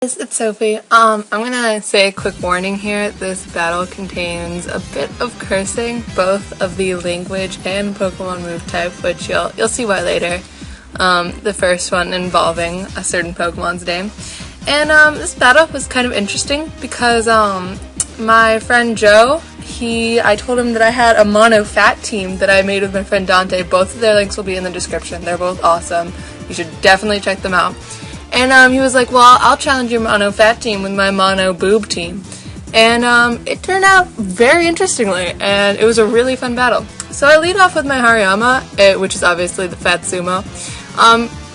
It's Sophie. I'm gonna say a quick warning here. This battle contains a bit of cursing, both of the language and Pokemon move type, which you'll see why later. The first one involving a certain Pokemon's name. And this battle was kind of interesting because my friend Joe, I told him that I had a Monofat team that I made with my friend Dante. Both of their links will be in the description. They're both awesome. You should definitely check them out. And he was like, well, I'll challenge your Monofat team with my Mono Boob team. And it turned out very interestingly, and it was a really fun battle. So I lead off with my Hariyama, which is obviously the Fat Sumo.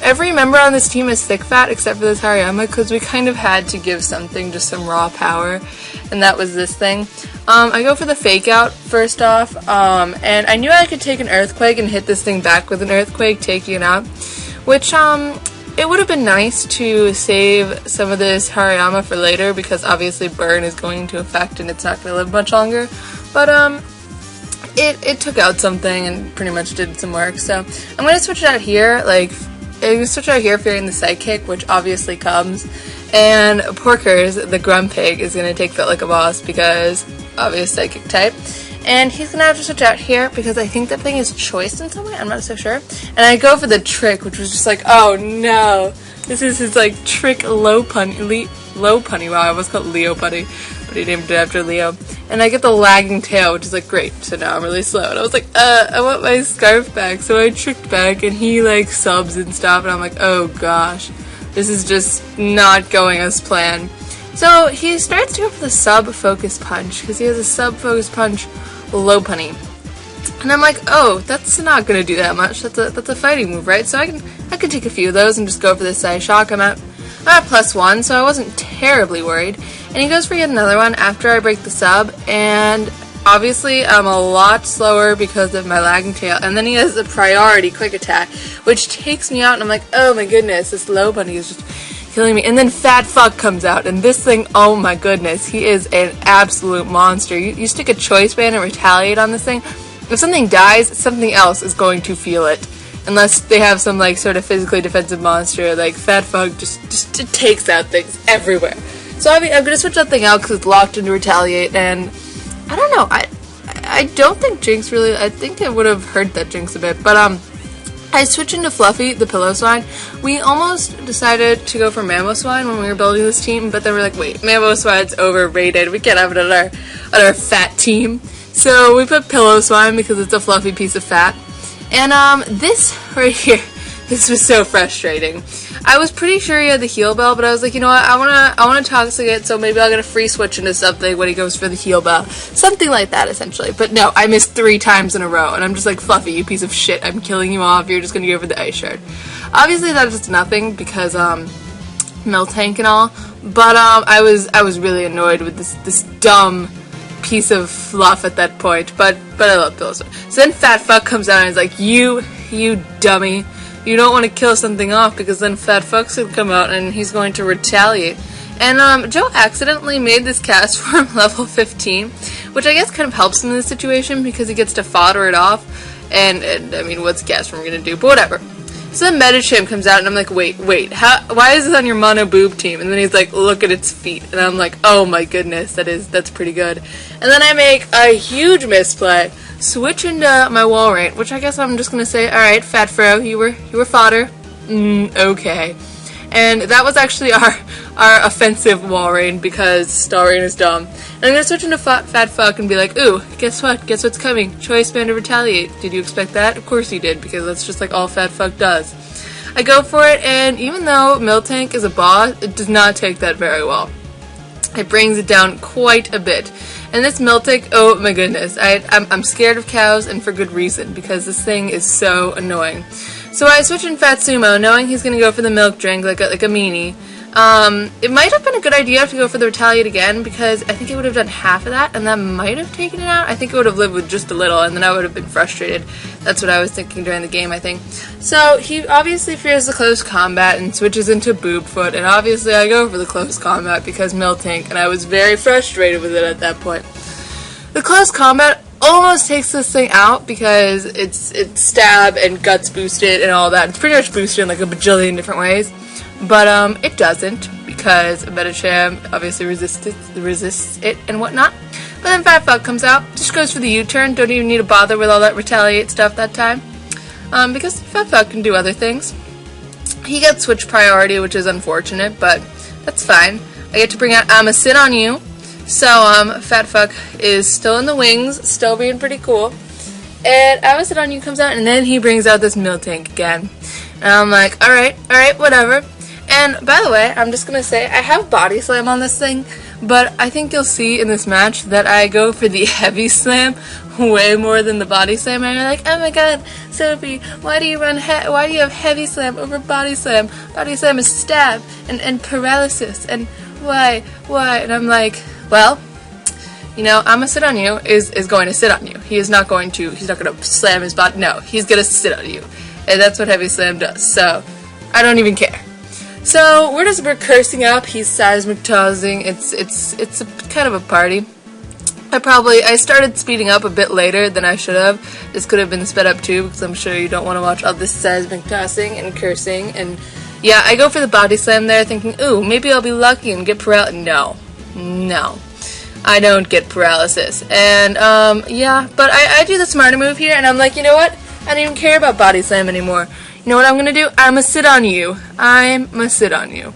Every member on this team is thick fat except for this Hariyama, because we kind of had to give something just some raw power, and that was this thing. I go for the fake out first off, and I knew I could take an Earthquake and hit this thing back with an Earthquake, taking it out, which, it would have been nice to save some of this Hariyama for later, because obviously burn is going to affect and it's not going to live much longer, but it took out something and pretty much did some work. So I'm going to switch it out here, fearing the Psychic, which obviously comes, and Porkers, the Grumpig, is going to take Fit Like a Boss because obvious Psychic type. And he's going to have to switch out here because I think that thing is choiced in some way. I'm not so sure. And I go for the Trick, which was just like, oh no. This is his like Trick Low Punny. Wow, I almost called Leo Punny, but he named it after Leo. And I get the Lagging Tail, which is like, great. So now I'm really slow. And I was like, I want my Scarf back. So I tricked back and he like subs and stuff. And I'm like, oh gosh. This is just not going as planned. So he starts to go for the Sub-Focus Punch because he has a Sub-Focus Punch Low Punny. And I'm like, oh, that's not gonna do that much. That's a fighting move, right? So I can take a few of those and just go for this Side Shock. I'm at +1, so I wasn't terribly worried. And he goes for yet another one after I break the sub, and obviously I'm a lot slower because of my Lagging Tail. And then he has a priority Quick Attack, which takes me out, and I'm like, oh my goodness, this Low Bunny is just killing me. And then Fat Fuck comes out, and this thing, oh my goodness, he is an absolute monster. You stick a Choice Band and Retaliate on this thing. If something dies, something else is going to feel it. Unless they have some like sort of physically defensive monster, like Fat Fuck just takes out things everywhere. So I'm gonna switch that thing out because it's locked into Retaliate, and I don't know, I don't think Jinx really, I think it would have hurt that Jinx a bit, but I switched into Fluffy, the Pillow-Swine. We almost decided to go for Mamoswine when we were building this team, but then we're like, wait, Mamoswine's overrated. We can't have it on our fat team. So we put Pillow-Swine because it's a fluffy piece of fat. And this right here, this was so frustrating. I was pretty sure he had the Heal Bell, but I was like, you know what, I wanna Toxic it, so maybe I'll get a free switch into something when he goes for the Heal Bell. Something like that, essentially. But no, I missed 3 times in a row, and I'm just like, Fluffy, you piece of shit, I'm killing you off, you're just gonna go for the Ice Shard. Obviously that was nothing, because, Miltank and all, but, I was really annoyed with this dumb piece of fluff at that point, but I love those. So then Fat Fuck comes out and is like, you dummy. You don't want to kill something off because then Fat Fuck's going to come out and he's going to retaliate. And Joe accidentally made this cast for him level 15, which I guess kind of helps him in this situation because he gets to fodder it off. And I mean, what's cast form going to do? But whatever. So then Medicham comes out and I'm like, wait, why is this on your Mono Boob team? And then he's like, look at its feet. And I'm like, oh my goodness, that's pretty good. And then I make a huge misplay, switch into my Walrein, which I guess I'm just gonna say, alright, Fat Fro, you were fodder. Okay. And that was actually our offensive Walrein because Starrain is dumb. And I'm gonna switch into Fat Fuck and be like, ooh, guess what? Guess what's coming? Choice Band to Retaliate. Did you expect that? Of course you did, because that's just like all Fat Fuck does. I go for it, and even though Miltank is a boss, it does not take that very well. It brings it down quite a bit. And this Miltank, oh my goodness, I'm scared of cows, and for good reason, because this thing is so annoying. So I switch in Fat Sumo, knowing he's gonna go for the milk drink like a meanie. It might have been a good idea to go for the Retaliate again, because I think it would have done half of that, and that might have taken it out. I think it would have lived with just a little, and then I would have been frustrated. That's what I was thinking during the game, I think. So he obviously fears the close combat and switches into Boob Foot, and obviously I go for the close combat because Miltank, and I was very frustrated with it at that point. The close combat almost takes this thing out because it's stab and guts boosted and all that. It's pretty much boosted in like a bajillion different ways, but it doesn't because Metacham obviously resists it and whatnot. But then Fat Fuck comes out, just goes for the U-turn, don't even need to bother with all that retaliate stuff that time, because Fat Fuck can do other things. He gets switch priority, which is unfortunate, but that's fine. I get to bring out I'ma Sit on You, so Fat Fuck is still in the wings, still being pretty cool, and I'ma Sit on You comes out, and then he brings out this Mill Tank again, and I'm like, alright, whatever. And by the way, I'm just gonna say, I have Body Slam on this thing, but I think you'll see in this match that I go for the Heavy Slam way more than the Body Slam, and you're like, oh my god, Sophie, why do you have Heavy Slam over Body Slam? Body Slam is stab and paralysis, and why? And I'm like, well, you know, I'ma Sit on You is going to sit on you. He's not gonna slam his body, no, he's gonna sit on you. And that's what Heavy Slam does, so I don't even care. So we're cursing up, he's seismic tossing, it's a kind of a party. I started speeding up a bit later than I should have. This could have been sped up too, because I'm sure you don't want to watch all this seismic tossing and cursing. And yeah, I go for the Body Slam there thinking, ooh, maybe I'll be lucky and get paralysis. No. I don't get paralysis. And yeah, but I do the smarter move here, and I'm like, you know what? I don't even care about Body Slam anymore. You know what I'm gonna do? I'ma sit on you. I'ma sit on you.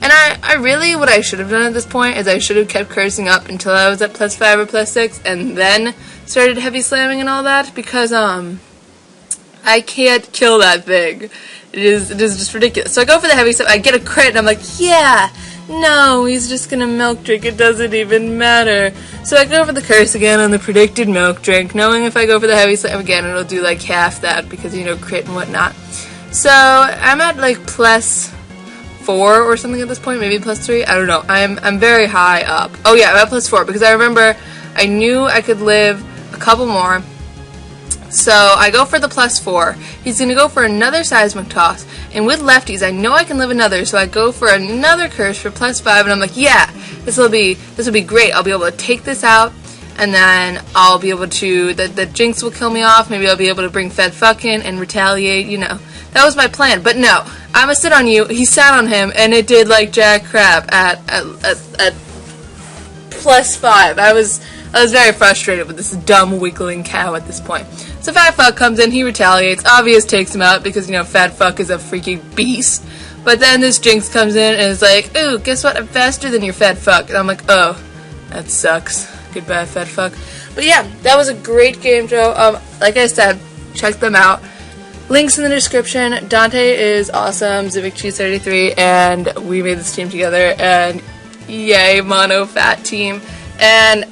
And I really, what I should have done at this point is I should have kept cursing up until I was at +5 or +6 and then started heavy slamming and all that, because I can't kill that thing. It is just ridiculous. So I go for the heavy slam, I get a crit, and I'm like, yeah, no, he's just gonna milk drink, it doesn't even matter. So I go for the curse again on the predicted milk drink, knowing if I go for the heavy slam again, it'll do like half that, because, you know, crit and whatnot. So I'm at like +4 or something at this point, maybe +3, I don't know. I'm very high up. Oh yeah, I'm at +4, because I remember I knew I could live a couple more. So I go for the +4. He's going to go for another seismic toss. And with lefties, I know I can live another, so I go for another curse for +5, and I'm like, yeah, this will be great. I'll be able to take this out, and then I'll be able to, the Jinx will kill me off, maybe I'll be able to bring Fed Fuck in and retaliate, you know. That was my plan, but no. I'ma sit on you, he sat on him, and it did like jack crap at +5. I was very frustrated with this dumb wiggling cow at this point. So Fat Fuck comes in, he retaliates, Obvious takes him out because, you know, Fat Fuck is a freaking beast. But then this Jinx comes in and is like, ooh, guess what, I'm faster than your Fat Fuck. And I'm like, oh, that sucks. Goodbye, Fat Fuck. But yeah, that was a great game, Joe. Like I said, check them out. Links in the description. Dante is awesome, Civic Cheese 33, and we made this team together, and yay, Monofat team. And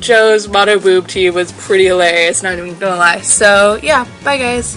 Joe's Mono Boob team was pretty hilarious, not even gonna lie. So, yeah, bye guys.